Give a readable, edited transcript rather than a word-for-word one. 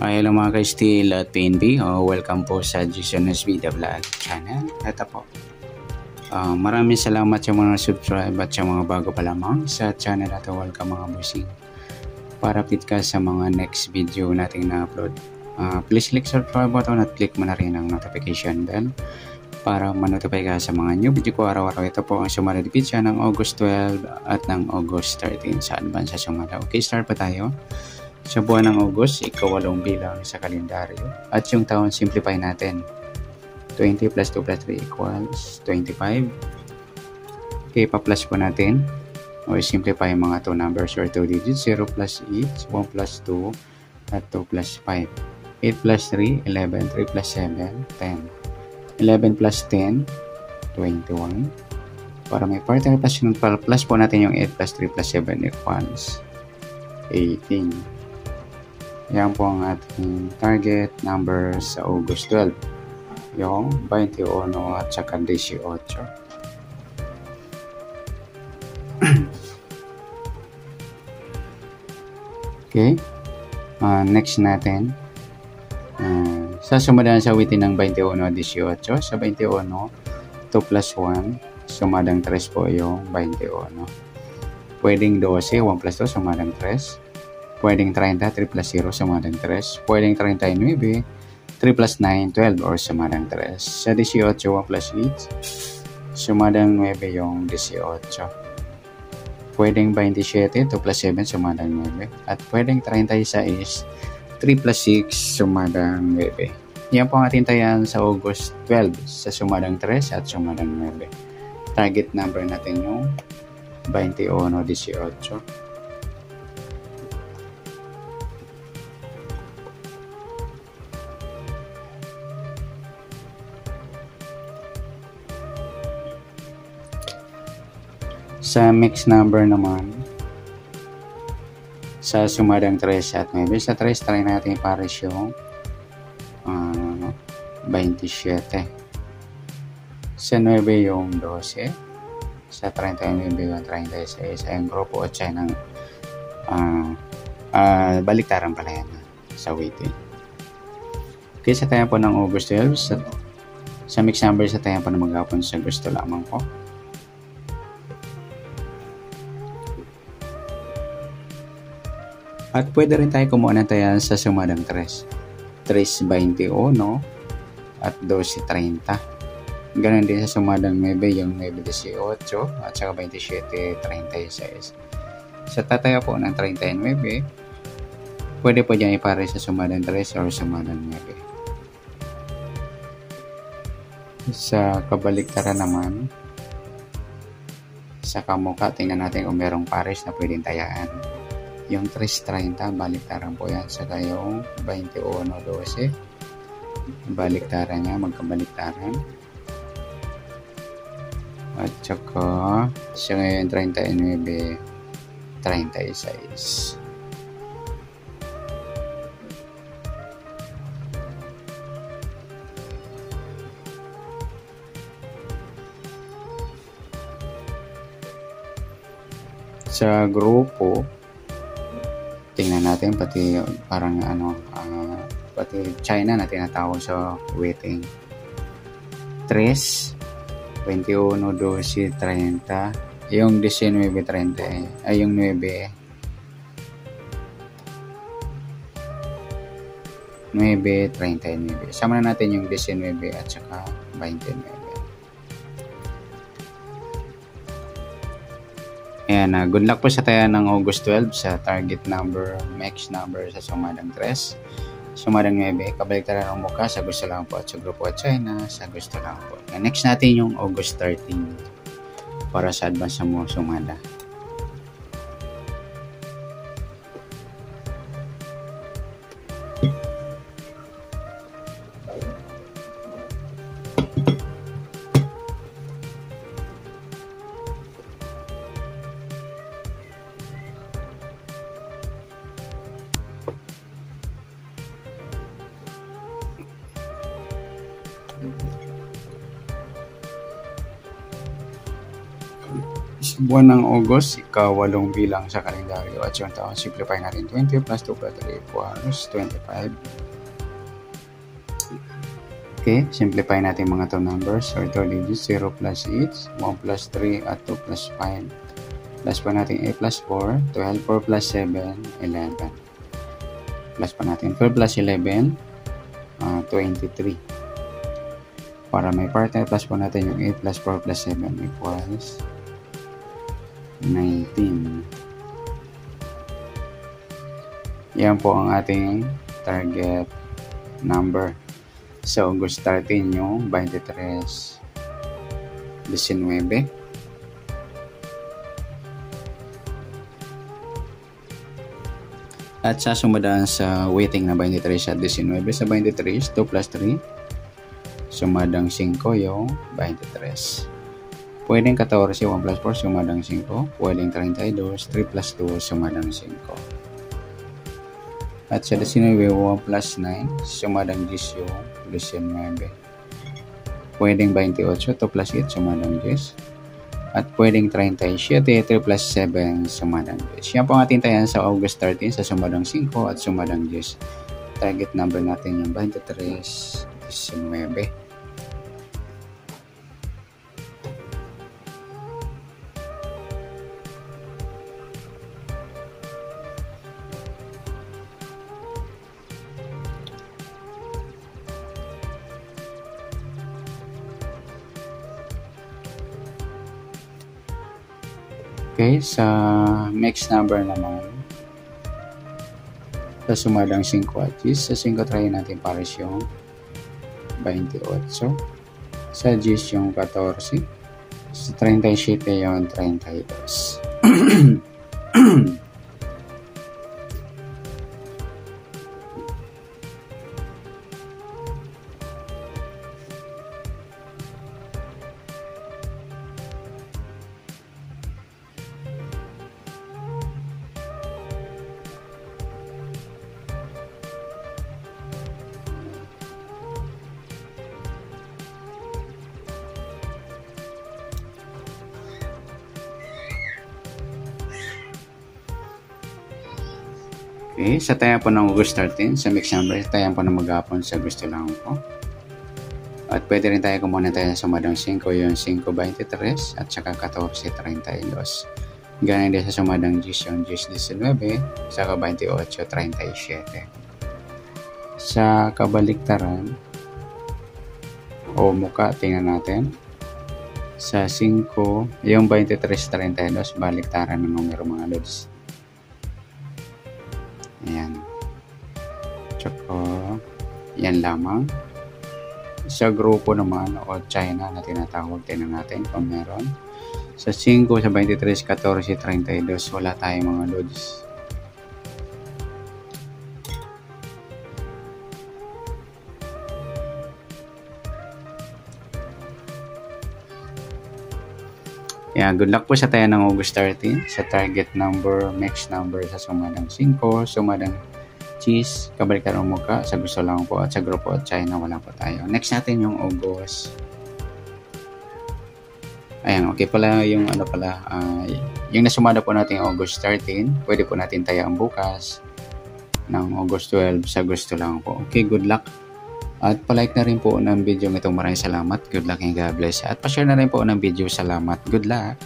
Hello mga ka-Steel at PNB. Welcome po sa Jason SB The Vlog channel. Ito po. Maraming salamat sa mga subscribe at sa mga bago pa lamang sa channel at welcome mga bossing. Para update ka sa mga next video nating na-upload. Please click subscribe button at click mo na rin ang notification bell para ma-notify ka sa mga new video ko araw-araw. Ito po ang sumada dipitsa ng August 12 at ng August 13 sa advance sa sumada. Okay, start pa tayo. Sa buwan ng August, ika-8 bilang sa kalendaryo. At yung taon, simplify natin. 20 plus 2 plus 3 equals 25. Okay, pa-plus po natin. O simplify yung mga 2 numbers or 2 digits. 0 plus 8, 1 plus 2, at 2 plus 5. 8 plus 3, 11. 3 plus 7, 10. 11 plus 10, 21. Para may partner plus po natin yung 8 plus 3 plus 7 equals 18. Yan po ang ating target number sa August 12. Yung 21 at saka 18. Okay. Next natin. Sumadaan sa awitin ng 21 at 18. Sa 21, 2 plus 1. Sumadang 3 po yung 21. Pwedeng 12, 1 plus 2, sumadang 3. Pwedeng 30, 3 plus 0, sumadang 3. Pwedeng 39, 3 plus 9, 12 or sumadang 3. Sa 18, 1 plus 8, sumadang 9 yung 18. Pwedeng 27, 2 plus 7, sumadang 9. At pwedeng 36, 3 plus 6, sumadang 9. Yan po ang ating tayan sa August 12 sa sumadang 3 at sumadang 9. Target number natin yung 21 o 18. Sa mixed number naman, sa sumadang 3 at 9. Sa 3, try natin pares yung 27. Sa 9 yung 12. Sa 39 yung 36. Sa yung grupo at siya ng baliktaran pala yan sa weighting. Okay, sa tayo po ng August 12. Sa mixed number sa tayo po na maghapon sa gusto lamang po. At pwede rin tayo kumuha ng tayan sa sumadang 3. 3.21 at 12.30. Ganon din sa sumadang 9 yung 9.18 at saka 27.36. Sa tataya po ng 39, pwede po dyan ipare sa sumadang 3 or sumadang 9. Sa kabaliktaran naman, sa kamukha, tingnan natin kung merong pares na pwedeng tayaan. Yung 3.30, baliktaran po yan. Saka yung 21.12, baliktaran niya, magkabaliktaran. At saka, siya ngayon 39.36. Sa grupo, tingnan natin pati parang pati China na tinatawag sa weighting. 3, 21, 12, 30, yung 19, 30, ay yung 9, 39. Sama na natin yung 19 at saka 29. Ayan, good luck po sa tayo ng August 12 sa target number, max number sa sumadang 3, sumadang 9, kabaliktaran ng mukha sa gusto lang po at sa grupo at China sa gusto lang po. Next natin yung August 13 para sa advance mo sumada. buwan ng August, ika-8 bilang sa kalendaryo at yung taon, simplify natin 20 plus 2 plus 3 equals 25. Okay, simplify natin mga to numbers. So ito digits, 0 plus 8, 1 plus 3 at 2 plus 5. Plus pa natin 8 plus 4, 12, 4 plus 7, 11. Plus pa natin 12 plus 11, 23. Para may partner, plus po natin yung 8 plus 4 plus 7 equals 19. Yan po ang ating target number. Sa August 13 yung 23, 19. At sa sumadaan sa waiting na 23 at 19, sa 23 is 2 plus 3. Sumadang 5 yung 23. Pwedeng 14, 1 plus 4, sumadang 5. Pwedeng 32, 3 plus 2, sumadang 5. At sa 19, 1 plus 9, sumadang 10 yung 19. Pwedeng 28, 2 plus 8, sumadang 10. At pwedeng 37, 3 plus 7, sumadang 10. Yan po ang ating tayan sa August 13 sa sumadang 5 at sumadang 10. Target number natin yung 23, 19. Okay, sa next number naman, sa sumadang 5 at 10, sa 5 try natin pares yung 28. Sa 10 yung 14. Sa 37 yung 32. Okay, sa tayan po ng August 13, sa mixed number, tayan po na maghapon sa gusto lang po. At pwede rin tayo kumuha tayo sa sumadang 5, yung 5.23 at saka 14.32. Ganun din sa sumadang 10, yung 10.19, saka 28.37. Sa kabaliktaran, o muka, tingnan natin. Sa 5, yung 23.32, baliktaran ng numero mga lods. Ayan. Tsaka, yan lamang. Sa grupo naman o China na tinatawag, tingnan natin kung meron. Sa 5, sa 23, 14, 32, wala tayong mga loads. Yan, good luck po sa tayo ng August 13. Sa target number, next number sa sumadang 5, sumadang cheese, kabaliktaran mo ka, sa gusto lang po at sa grupo at China wala po tayo. Next natin yung August. Ayan, okay pala yung ano pala, yung nasumada po natin yung August 13, pwede po natin tayaan bukas ng August 12 sa gusto lang po. Okay, good luck. At palike na rin po ng video itong maraming salamat. Good luck and God bless. At pa-share na rin po ng video. Salamat. Good luck.